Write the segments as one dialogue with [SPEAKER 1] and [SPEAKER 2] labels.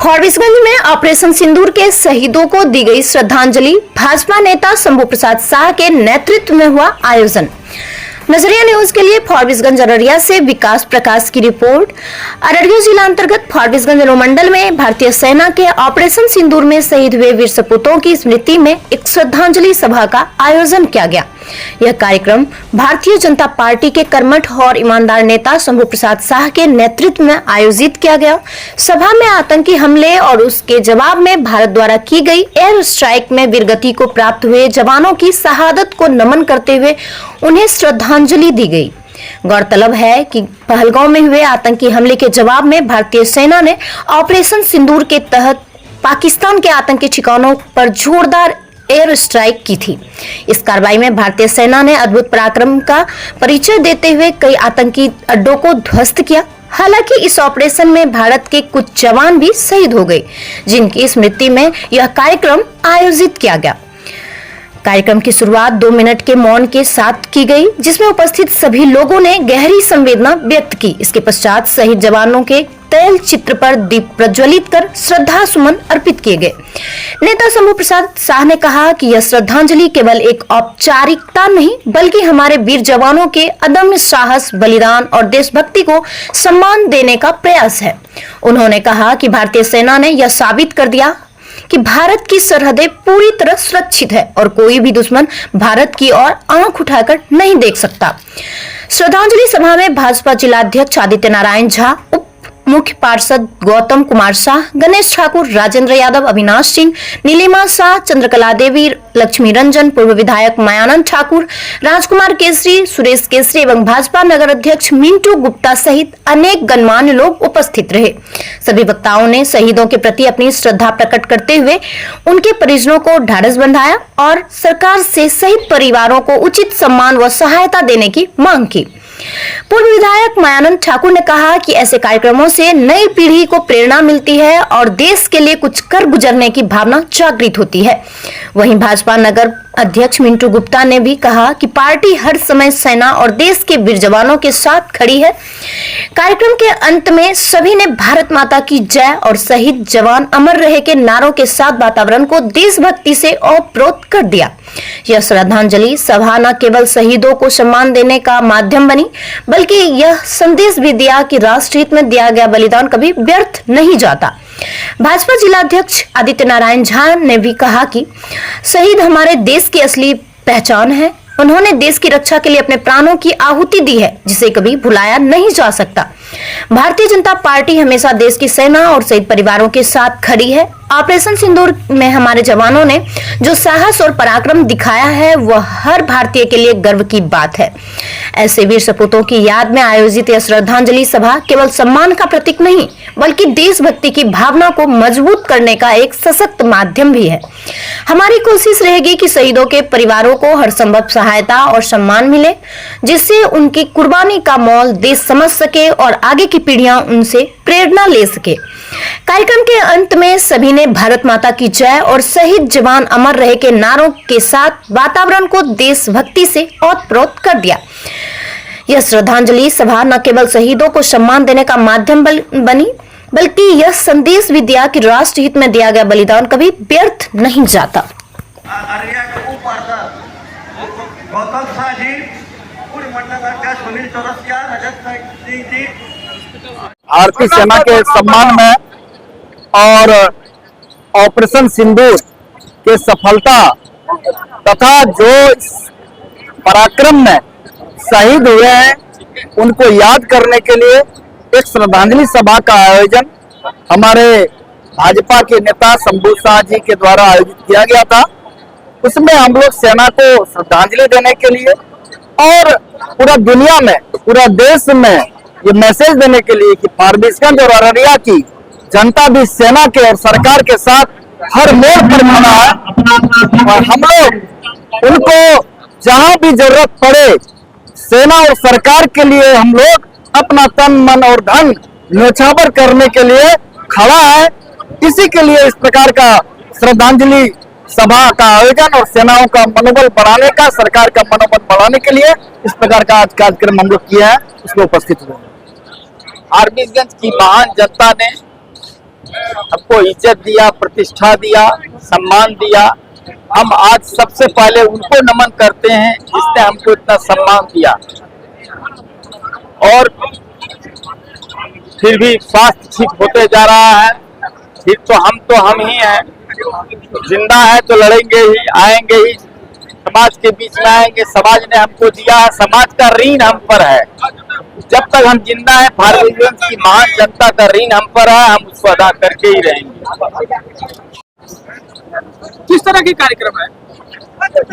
[SPEAKER 1] फॉरबिसगंज में ऑपरेशन सिंदूर के शहीदों को दी गई श्रद्धांजलि। भाजपा नेता शंभू प्रसाद शाह के नेतृत्व में हुआ आयोजन। नजरिया न्यूज के लिए फॉरबिसगंज अररिया से विकास प्रकाश की रिपोर्ट। अररिया जिला अंतर्गत फॉरबिसगंज अनुमंडल में भारतीय सेना के ऑपरेशन सिंदूर में शहीद हुए वीर सपूतों की स्मृति में एक श्रद्धांजलि सभा का आयोजन किया गया। यह कार्यक्रम भारतीय जनता पार्टी के कर्मठ और ईमानदार नेता शंभू प्रसाद शाह के नेतृत्व में आयोजित किया गया। सभा में आतंकी हमले और उसके जवाब में भारत द्वारा की गई एयर स्ट्राइक में वीरगति को प्राप्त हुए जवानों की शहादत को नमन करते हुए उन्हें श्रद्धांजलि दी गई। गौरतलब है कि पहलगांव में हुए आतंकी हमले के जवाब में भारतीय सेना ने ऑपरेशन सिंदूर के तहत पाकिस्तान के आतंकी ठिकानों पर जोरदार एयर स्ट्राइक की थी। इस कार्रवाई में भारतीय सेना ने अद्भुत पराक्रम का परिचय देते हुए कई आतंकी अड्डों को ध्वस्त किया। हालांकि इस ऑपरेशन में भारत के कुछ जवान भी शहीद हो गए, जिनकी स्मृति में यह कार्यक्रम आयोजित किया गया। कार्यक्रम की शुरुआत 2 मिनट के मौन के साथ की गई, जिसमें उपस्थित सभी लोगों ने गहरी संवेदना व्यक्त की। इसके पश्चात शहीद जवानों के तैल चित्र पर दीप प्रज्वलित कर श्रद्धा सुमन अर्पित किए गए। नेता शंभू प्रसाद शाह ने कहा कि यह श्रद्धांजलि केवल एक औपचारिकता नहीं, बल्कि हमारे वीर जवानों के अदम्य साहस, बलिदान और देशभक्ति को सम्मान देने का प्रयास है। उन्होंने कहा कि भारतीय सेना ने यह साबित कर दिया कि भारत की सरहदें पूरी तरह सुरक्षित है और कोई भी दुश्मन भारत की ओर आंख उठाकर नहीं देख सकता। श्रद्धांजलि सभा में भाजपा जिलाध्यक्ष आदित्य नारायण झा, उप मुख्य पार्षद गौतम कुमार शाह, गणेश ठाकुर, राजेंद्र यादव, अविनाश सिंह, नीलिमा शाह, चंद्रकला देवी, लक्ष्मी रंजन, पूर्व विधायक मायानंद ठाकुर, राजकुमार केसरी, सुरेश केसरी एवं भाजपा नगर अध्यक्ष मिंटू गुप्ता सहित अनेक गणमान्य लोग उपस्थित रहे। सभी वक्ताओं ने शहीदों के प्रति अपनी श्रद्धा प्रकट करते हुए उनके परिजनों को ढाढ़स बंधाया और सरकार से शहीद परिवारों को उचित सम्मान व सहायता देने की मांग की। पूर्व विधायक मायानंद ठाकुर ने कहा कि ऐसे कार्यक्रमों से नई पीढ़ी को प्रेरणा मिलती है और देश के लिए कुछ कर गुजरने की भावना जागृत होती है। वहीं भाजपा नगर अध्यक्ष मिंटू गुप्ता ने भी कहा कि पार्टी हर समय सेना और देश के वीर जवानों के साथ खड़ी है। कार्यक्रम के अंत में सभी ने भारत माता की जय और शहीद जवान अमर रहे के नारों के साथ वातावरण को देशभक्ति से ओतप्रोत कर दिया। यह श्रद्धांजलि सभा न केवल शहीदों को सम्मान देने का माध्यम बनी, बल्कि यह संदेश भी दिया कि राष्ट्रहित में दिया गया बलिदान कभी व्यर्थ नहीं जाता। भाजपा जिलाध्यक्ष आदित्य नारायण झा ने भी कहा कि शहीद हमारे देश की असली पहचान है। उन्होंने देश की रक्षा के लिए अपने प्राणों की आहुति दी है, जिसे कभी भुलाया नहीं जा सकता। भारतीय जनता पार्टी हमेशा देश की सेना और शहीद परिवारों के साथ खड़ी है। ऑपरेशन सिंदूर में हमारे जवानों ने जो साहस और पराक्रम दिखाया है, वह हर भारतीय के लिए गर्व की बात है। ऐसे वीर सपूतों की याद में आयोजित यह श्रद्धांजलि सभा केवल सम्मान का प्रतीक नहीं, बल्कि देशभक्ति की भावना को मजबूत करने का एक सशक्त माध्यम भी है। हमारी कोशिश रहेगी कि शहीदों के परिवारों को हर संभव सहायता और सम्मान मिले, जिससे उनकी कुर्बानी का मोल देश समझ सके और आगे की पीढ़ियां उनसे प्रेरणा ले सके। कार्यक्रम के अंत में सभी ने भारत माता की जय और शहीद जवान अमर रहे के नारों के साथ वातावरण को देशभक्ति से ओतप्रोत कर दिया। यह श्रद्धांजलि सभा न केवल शहीदों को सम्मान देने का माध्यम बनी, बल्कि यह संदेश भी दिया कि राष्ट्र हित में दिया गया बलिदान कभी व्यर्थ नहीं जाता।
[SPEAKER 2] गौतम शाह जी, पूर्व मंडलाध्यक्ष सुनील चौरसिया, रजत सिंह जी,
[SPEAKER 3] भारतीय सेना के सम्मान में और ऑपरेशन सिंदूर के सफलता तथा जो पराक्रम में शहीद हुए हैं, उनको याद करने के लिए एक श्रद्धांजलि सभा का आयोजन हमारे भाजपा के नेता शंभू शाह जी के द्वारा आयोजित किया गया था। उसमें हम लोग सेना को श्रद्धांजलि देने के लिए और पूरा दुनिया में, पूरा देश में ये मैसेज देने के लिए कि फॉरबिसगंज और अररिया की जनता भी सेना के और सरकार के साथ हर मोड़ पर खड़ा है और हम लोग उनको जहां भी जरूरत पड़े, सेना और सरकार के लिए हम लोग अपना तन, मन और धन न्योछावर करने के लिए खड़ा है। इसी के लिए इस प्रकार का श्रद्धांजलि सभा का आयोजन और सेनाओं का मनोबल बढ़ाने का, सरकार का मनोबल बढ़ाने के लिए इस प्रकार का आज कार्यक्रम हम लोग किया है, उसमें उपस्थित हुए।
[SPEAKER 4] फॉरबिसगंज की महान जनता ने
[SPEAKER 3] हमको इज्जत दिया, प्रतिष्ठा दिया, सम्मान दिया। हम आज सबसे पहले उनको नमन करते हैं जिसने हमको इतना सम्मान दिया। और फिर भी स्वास्थ्य ठीक होते जा रहा है। फिर तो हम ही हैं, जिंदा है तो लड़ेंगे ही, आएंगे ही, समाज के बीच में आएंगे। समाज ने हमको दिया है, समाज का ऋण हम पर है। जब तक हम जिंदा है, फारबिसगंज की महान जनता का ऋण हम पर है, हम उसको अदा करके ही रहेंगे।
[SPEAKER 4] किस तरह के कार्यक्रम है?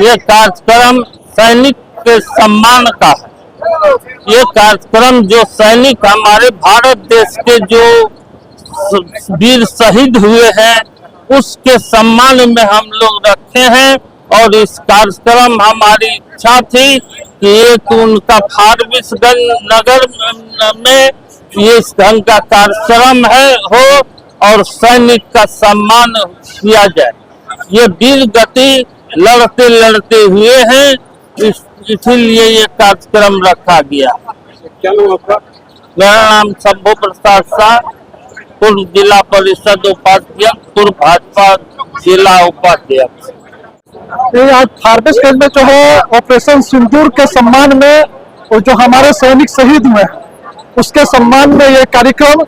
[SPEAKER 5] ये कार्यक्रम सैनिक के सम्मान का है। ये कार्यक्रम जो सैनिक हमारे भारत देश के जो वीर शहीद हुए हैं उसके सम्मान में हम लोग रखे हैं। और इस कार्यक्रम हमारी इच्छा थी कि एक उनका फारबिसगंज नगर में ये इस ढंग का कार्यक्रम हो और सैनिक का सम्मान किया जाए। ये वीर गति लड़ते लड़ते हुए हैं, इसीलिए ये कार्यक्रम रखा गया।
[SPEAKER 4] क्या नाम आपका?
[SPEAKER 5] मेरा नाम शंभू प्रसाद शाह, पूर्व जिला परिषद उपाध्यक्ष, पूर्व भाजपा जिला उपाध्यक्ष।
[SPEAKER 6] ये आज फारबिसगंज में जो है ऑपरेशन सिंदूर के सम्मान में और जो हमारे सैनिक शहीद हुए हैं उसके सम्मान में ये कार्यक्रम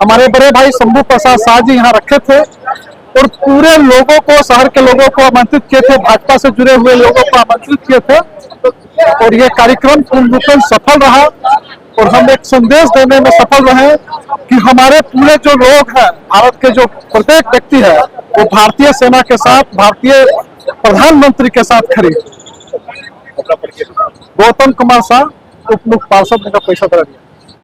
[SPEAKER 6] हमारे बड़े भाई शंभू प्रसाद शाह जी यहाँ रखे थे और पूरे लोगों को, शहर के लोगों को आमंत्रित किए थे, भाजपा से जुड़े हुए लोगों को आमंत्रित किए थे। और ये कार्यक्रम पूर्ण रूप से सफल रहा और हम एक संदेश देने में सफल रहे कि हमारे पूरे जो लोग हैं, भारत के जो प्रत्येक व्यक्ति है वो भारतीय सेना के साथ, भारतीय प्रधानमंत्री के साथ खड़े। गौतम कुमार शाह, उप मुख्य पार्षद, पैसा दिया।